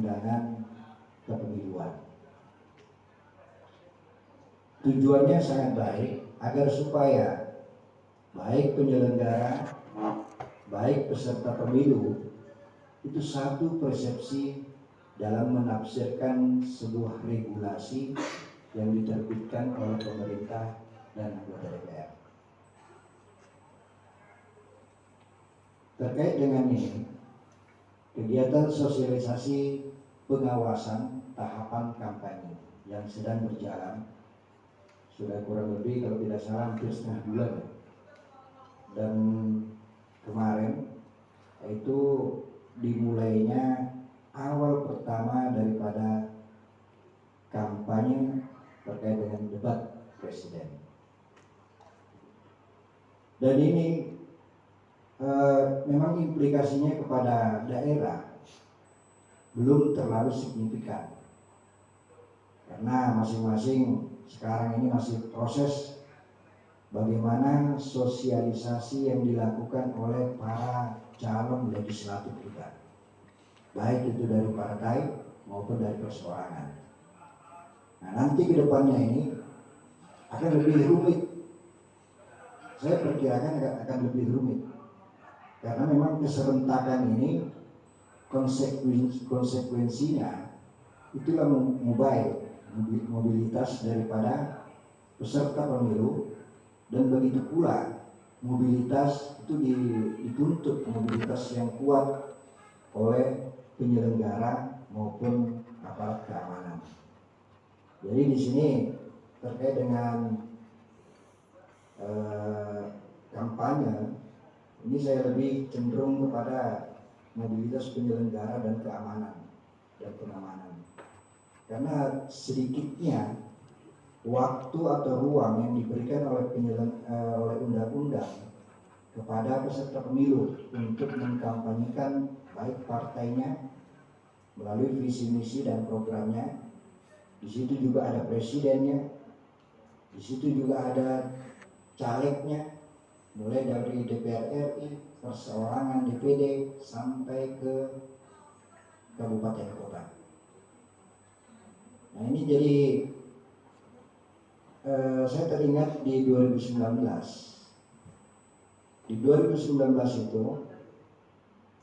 perundang-undangan kepemiluan. Tujuannya sangat baik agar supaya baik penyelenggara, baik peserta pemilu itu satu persepsi dalam menafsirkan sebuah regulasi yang diterbitkan oleh pemerintah dan anggota DPR. Terkait dengan ini, kegiatan sosialisasi pengawasan tahapan kampanye yang sedang berjalan sudah kurang lebih kalau tidak salah hampir setengah bulan, dan kemarin itu dimulainya awal pertama daripada kampanye terkait dengan debat presiden. Dan ini memang implikasinya kepada daerah belum terlalu signifikan, karena masing-masing sekarang ini masih proses bagaimana sosialisasi yang dilakukan oleh para calon legislatif kita, baik itu dari partai maupun dari perseorangan. Nah, nanti ke depannya ini akan lebih rumit. Saya perkirakan akan lebih rumit, karena memang keserentakan ini konsekuensinya itulah mobilitas daripada peserta pemilu, dan begitu pula mobilitas itu dituntut mobilitas yang kuat oleh penyelenggara maupun aparat keamanan. Jadi di sini terkait dengan kampanye ini saya lebih cenderung kepada mobilitas penyelenggara dan keamanan dan pengamanan, karena sedikitnya waktu atau ruang yang diberikan oleh oleh undang-undang kepada peserta pemilu untuk mengkampanyekan baik partainya melalui visi misi dan programnya. Di situ juga ada presidennya, di situ juga ada calegnya, mulai dari DPR RI, perseorangan, DPD sampai ke kabupaten kota. Nah, ini jadi saya teringat di 2019. Di 2019 itu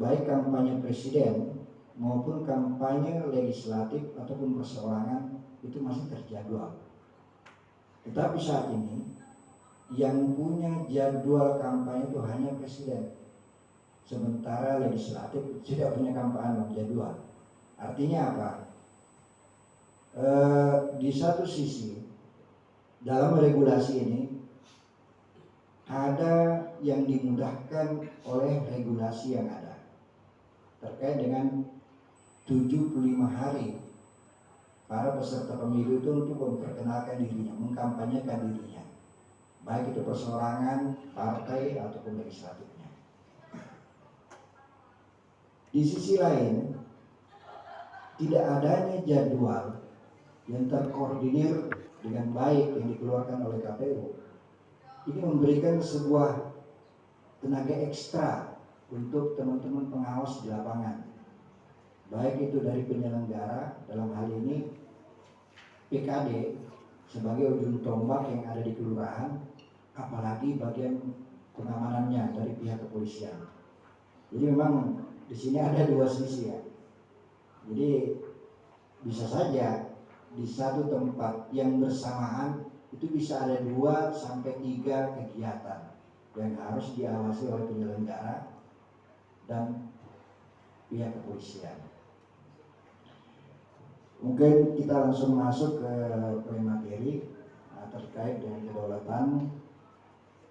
baik kampanye presiden maupun kampanye legislatif ataupun perseorangan itu masih terjadwal. Tetapi saat ini yang punya jadwal kampanye itu hanya presiden, sementara legislatif tidak punya kampanye jadwal. Artinya apa? Di satu sisi dalam regulasi ini ada yang dimudahkan oleh regulasi yang ada terkait dengan 75 hari para peserta pemilu itu untuk memperkenalkan dirinya, mengkampanyekan dirinya, baik itu perseorangan, partai ataupun legislatifnya. Di sisi lain, tidak adanya jadwal yang terkoordinir dengan baik yang dikeluarkan oleh KPU ini memberikan sebuah tenaga ekstra untuk teman-teman pengawas di lapangan, baik itu dari penyelenggara, dalam hal ini PKD sebagai ujung tombak yang ada di kelurahan, apalagi bagian pengamanannya dari pihak kepolisian. Jadi memang di sini ada dua sisi ya. Jadi bisa saja di satu tempat yang bersamaan itu bisa ada 2 sampai 3 kegiatan yang harus diawasi oleh penyelenggara dan pihak kepolisian. Mungkin kita langsung masuk ke materi terkait dengan kedaulatan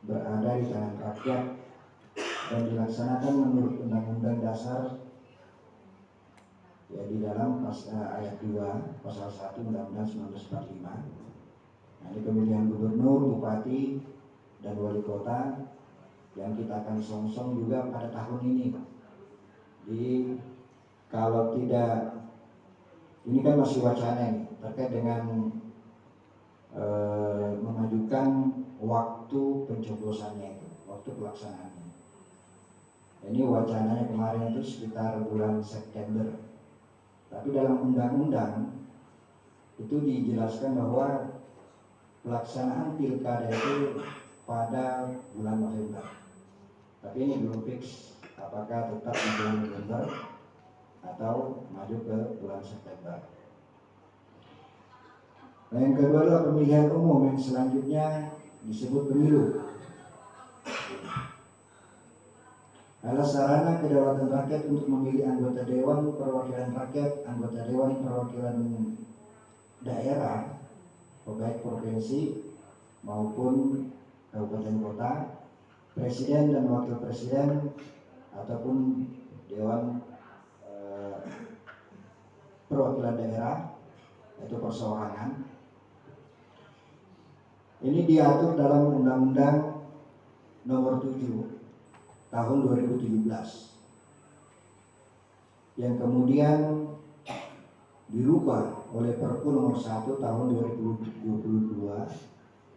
berada di tangan rakyat dan dilaksanakan menurut Undang-Undang Dasar ya di dalam ayat 2 pasal 1 Undang-Undang 1945. Nah, ini pemilihan gubernur, bupati, dan wali kota yang kita akan songsong juga pada tahun ini. Jadi kalau tidak, ini kan masih wacana ini terkait dengan memajukan waktu pencoblosannya itu, waktu pelaksanaannya. Ini wacananya kemarin itu sekitar bulan September. Tapi dalam undang-undang itu dijelaskan bahwa pelaksanaan pilkada itu pada bulan November. Tapi ini belum fix apakah tetap di bulan November atau maju ke bulan September. Nah, yang kedua adalah pemilihan umum yang selanjutnya disebut pemilu. Adalah sarana kedaulatan rakyat untuk memilih anggota Dewan Perwakilan Rakyat, anggota Dewan Perwakilan Daerah, baik provinsi maupun kabupaten kota, presiden dan wakil presiden ataupun Dewan Perwakilan Daerah, yaitu perseorangan. Ini diatur dalam Undang-Undang Nomor 7 Tahun 2017 yang kemudian dirubah oleh Perpu Nomor 1 Tahun 2022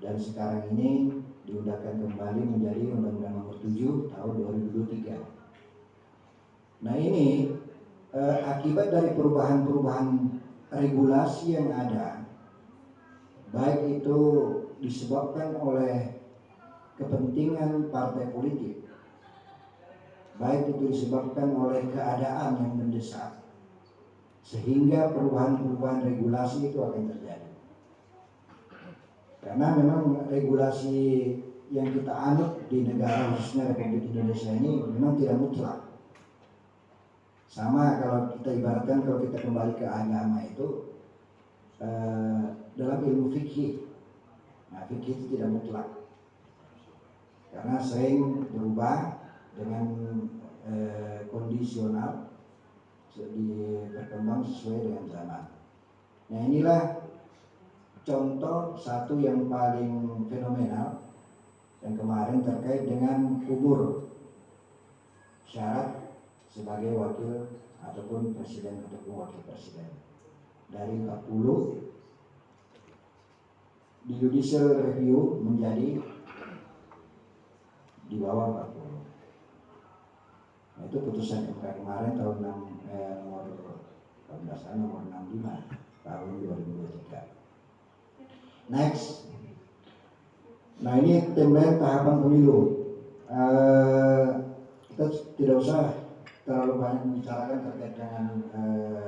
dan sekarang ini diundangkan kembali menjadi Undang-Undang Nomor 7 Tahun 2023. Nah, ini akibat dari perubahan-perubahan regulasi yang ada, baik itu disebabkan oleh kepentingan partai politik, baik itu disebabkan oleh keadaan yang mendesak, sehingga perubahan-perubahan regulasi itu akan terjadi. Karena memang regulasi yang kita anut di negara khususnya Republik Indonesia ini memang tidak mutlak. Sama kalau kita ibaratkan, kalau kita kembali ke agama itu dalam ilmu fikih. Nah, fikih itu tidak mutlak karena sering berubah dengan kondisional, berkembang sesuai dengan zaman. Nah, inilah contoh satu yang paling fenomenal yang kemarin terkait dengan umur syarat sebagai wakil ataupun presiden ataupun wakil presiden. Dari 40 di judicial review menjadi di bawah 40. Nah, itu putusan MK kemarin tahun nomor 65 tahun 2023. Next. Nah, ini timeline tahapan pemilu. Kita tidak usah terlalu banyak membicarakan terkait dengan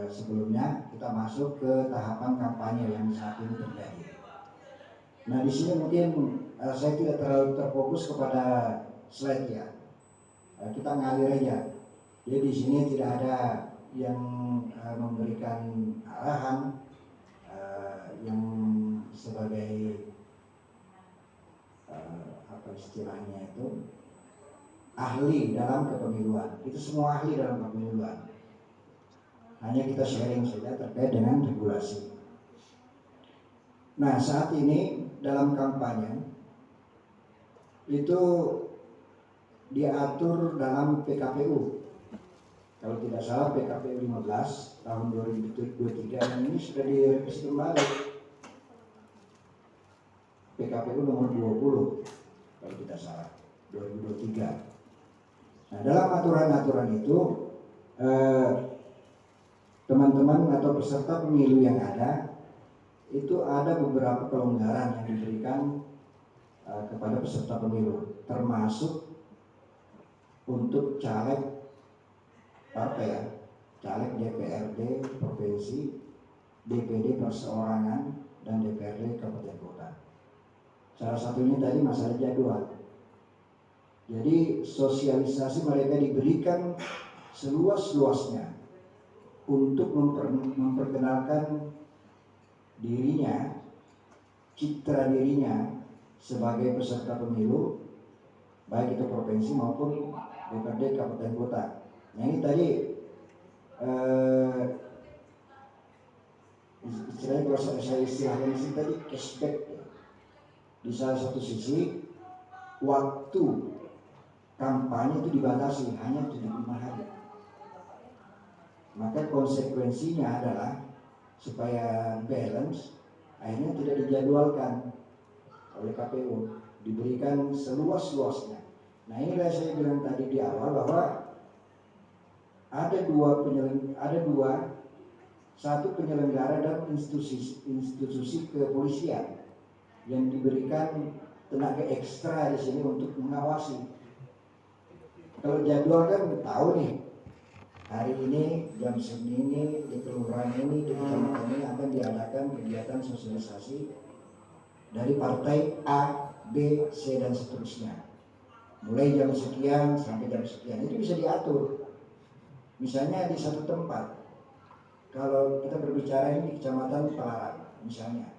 sebelumnya. Kita masuk ke tahapan kampanye yang saat ini terjadi. Nah, di sini mungkin saya tidak terlalu terfokus kepada slide ya. Kita ngalir aja. Jadi di sini tidak ada yang memberikan arahan yang sebagai apa istilahnya itu ahli dalam kepemiluan. Itu semua ahli dalam kepemiluan. Hanya kita sharing saja terkait dengan regulasi. Nah, saat ini dalam kampanye itu diatur dalam PKPU. Kalau tidak salah PKPU 15 tahun 2023 dan ini sudah direvisi kembali. PKPU nomor 20 kalau tidak salah 2023. Nah, dalam aturan-aturan itu teman-teman atau peserta pemilu yang ada itu ada beberapa kelonggaran yang diberikan kepada peserta pemilu, termasuk untuk caleg partai, caleg DPRD provinsi, DPD perseorangan, dan DPRD kabupaten kota. Salah satunya tadi masalah jadwal. Jadi sosialisasi mereka diberikan seluas-luasnya untuk memperkenalkan dirinya, citra dirinya sebagai peserta pemilu, baik itu provinsi maupun DPRD kabupaten kota. Nah, ini tadi istilahnya kalau saya istilahkan di sini tadi cashback ya. Di salah satu sisi waktu kampanye itu dibatasi hanya 75 hari. Maka konsekuensinya adalah supaya balance akhirnya tidak dijadwalkan oleh KPU, diberikan seluas-luasnya. Nah, inilah saya bilang tadi di awal bahwa ada dua satu penyelenggara dan institusi kepolisian yang diberikan tenaga ekstra di sini untuk mengawasi. Kalau jadwal kan tahu nih, hari ini jam segini di kelurahan ini, di kecamatan ini akan diadakan kegiatan sosialisasi dari partai A, B, C dan seterusnya. Mulai jam sekian sampai jam sekian, itu bisa diatur. Misalnya di satu tempat, kalau kita berbicara ini di kecamatan Palaran, misalnya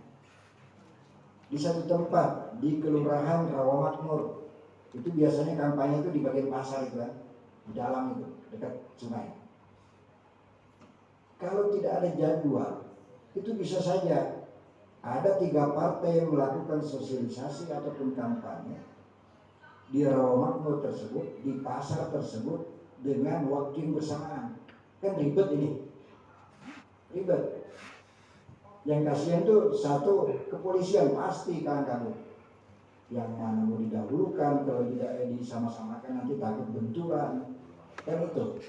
di satu tempat di kelurahan Rawamakmur, itu biasanya kampanye itu di bagian pasar itu kan, di dalam itu dekat sungai. Kalau tidak ada jadwal, itu bisa saja ada 3 partai yang melakukan sosialisasi ataupun kampanye di Rawamakmur tersebut, di pasar tersebut dengan waktu yang bersamaan. Kan ribet ini, ribet. Yang kasihan tuh satu, kepolisian pasti kawan-kawan yang mana mau didahulukan, kalau tidak disama-samakan nanti takut benturan, kan itu.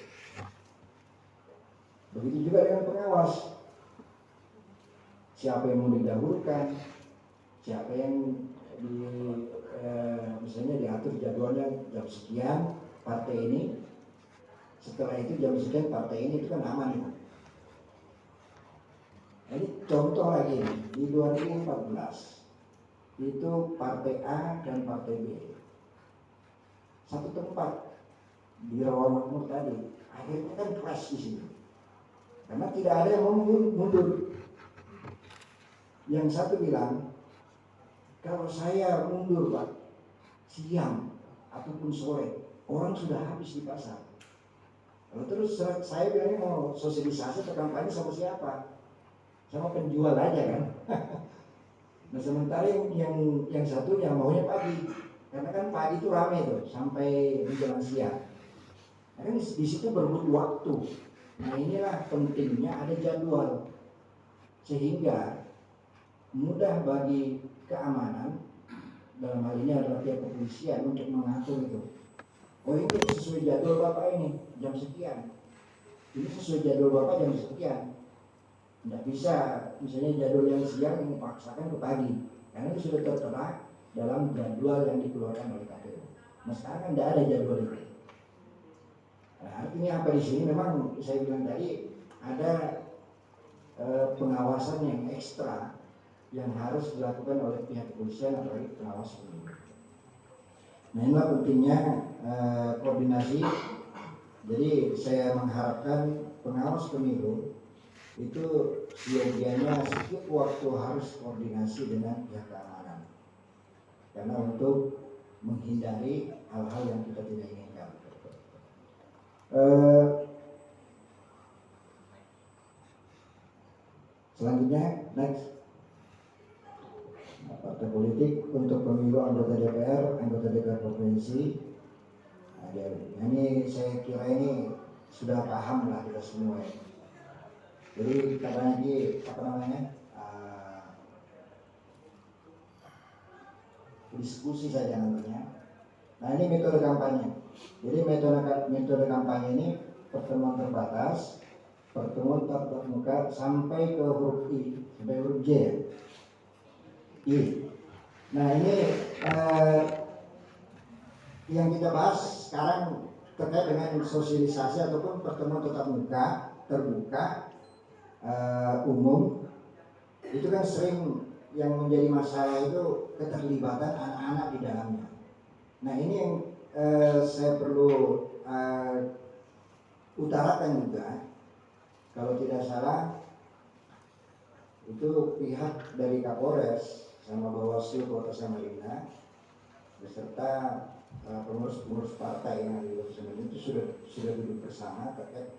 Begitu juga dengan pengawas, siapa yang mau didahulukan, siapa yang misalnya diatur jadwalnya jam sekian partai ini, setelah itu jam sekian partai ini, itu kan aman itu. Ini contoh lagi di 2014 itu partai A dan partai B satu tempat di Rawamakmur tadi, akhirnya kan crash di sini karena tidak ada yang mau mundur. Yang satu bilang, kalau saya mundur Pak siang ataupun sore, orang sudah habis di pasar. Lalu terus saya bilangnya mau sosialisasi atau kampanye sama siapa? Sama penjual aja kan. Nah sementara yang satunya maunya pagi, karena kan pagi itu ramai tuh sampai menjelang siang. Nah, kan di situ berebut waktu. Nah inilah pentingnya ada jadwal sehingga mudah bagi keamanan, dalam hal ini adalah pihak kepolisian untuk mengatur itu. Oh ini sesuai jadwal Bapak ini jam sekian. Ini sesuai jadwal Bapak jam sekian. Tidak bisa misalnya jadwal yang siang dipaksakan ke pagi, karena itu sudah tertera dalam jadwal yang dikeluarkan oleh KPU. Nah sekarang kan tidak ada jadwal itu. Nah, artinya apa di sini? Memang saya bilang tadi ada pengawasan yang ekstra yang harus dilakukan oleh pihak kepolisian atau pengawas pemilu. Nah inilah pentingnya koordinasi. Jadi saya mengharapkan pengawas pemilu itu seyogianya setiap waktu harus koordinasi dengan pihak keamanan, karena untuk menghindari hal-hal yang kita tidak inginkan. Selanjutnya next, partai politik untuk pemilu anggota DPR, anggota DPR provinsi. Nah, ini saya kira ini sudah paham lah kita semua ya. Jadi katanya diskusi saja nantinya. Nah ini metode kampanye. Jadi metode kampanye ini pertemuan terbatas, pertemuan tatap muka sampai ke huruf I, sampai huruf J. I. Nah ini yang kita bahas sekarang terkait dengan sosialisasi ataupun pertemuan tatap muka terbuka umum. Itu kan sering yang menjadi masalah itu keterlibatan anak-anak di dalamnya. Nah ini yang saya perlu utarakan juga. Kalau tidak salah itu pihak dari Kapolres sama Bawaslu Kota Samarinda beserta pengurus-pengurus partai yang ada di Kota Samarinda itu sudah duduk bersama terkait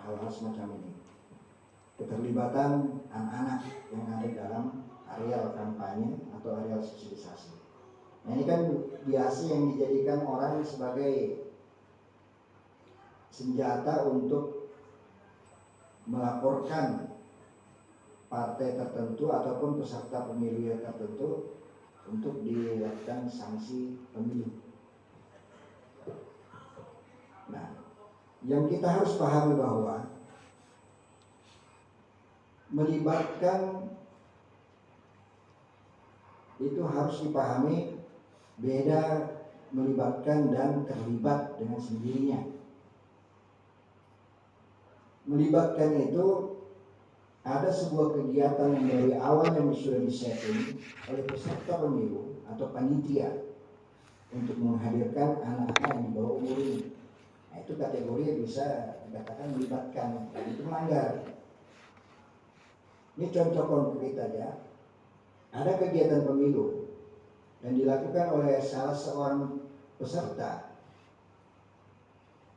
hal-hal semacam ini. Keterlibatan anak-anak yang ada dalam areal kampanye atau areal sosialisasi. Nah ini kan biasa yang dijadikan orang sebagai senjata untuk melaporkan partai tertentu ataupun peserta pemilu yang tertentu untuk dilakukan sanksi pemilu. Nah, yang kita harus pahami bahwa melibatkan itu harus dipahami beda melibatkan dan terlibat dengan sendirinya. Melibatkan itu ada sebuah kegiatan yang dari awal yang sudah disetting oleh peserta pemilu atau panitia untuk menghadirkan anak-anak yang di bawah umur ini. Nah, itu kategori yang bisa dikatakan melibatkan, dan itu melanggar. Ini contoh konkret aja. Ada kegiatan pemilu dan dilakukan oleh salah seorang peserta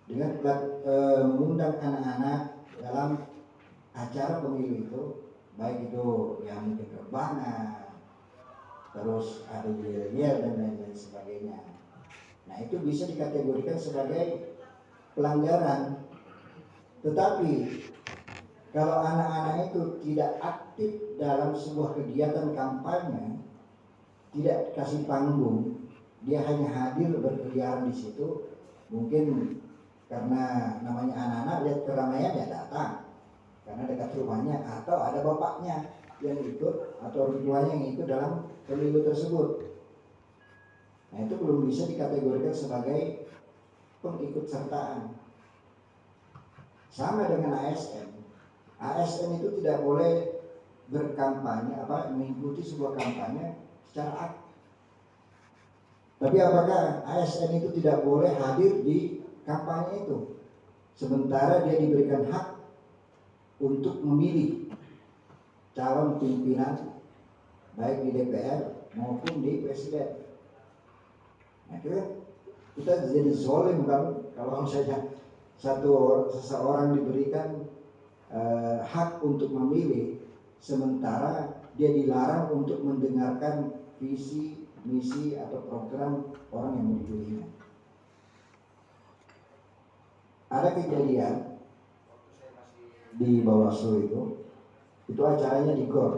dengan mengundang anak-anak dalam acara pemilu itu, baik itu yang mungkin rebahan, terus ada yel-yel dan lain-lain sebagainya. Nah, itu bisa dikategorikan sebagai pelanggaran. Tetapi kalau anak-anak itu tidak aktif dalam sebuah kegiatan kampanye, tidak kasih panggung, dia hanya hadir berkeliaran di situ, mungkin karena namanya anak-anak lihat keramaian ya datang, karena dekat rumahnya atau ada bapaknya yang ikut atau orang tuanya yang ikut dalam pemilu tersebut. Nah, itu belum bisa dikategorikan sebagai pengikut sertaan. Sama dengan ASN. ASN itu tidak boleh berkampanye mengikuti sebuah kampanye secara aktif. Tapi apakah ASN itu tidak boleh hadir di kampanye itu? Sementara dia diberikan hak untuk memilih calon pimpinan baik di DPR maupun di presiden. Nah, kita jadi zolim kan kalau misalnya seseorang diberikan hak untuk memilih, sementara dia dilarang untuk mendengarkan visi, misi atau program orang yang mau dipilihnya. Ada kejadian di Bawaslu itu acaranya di GOR.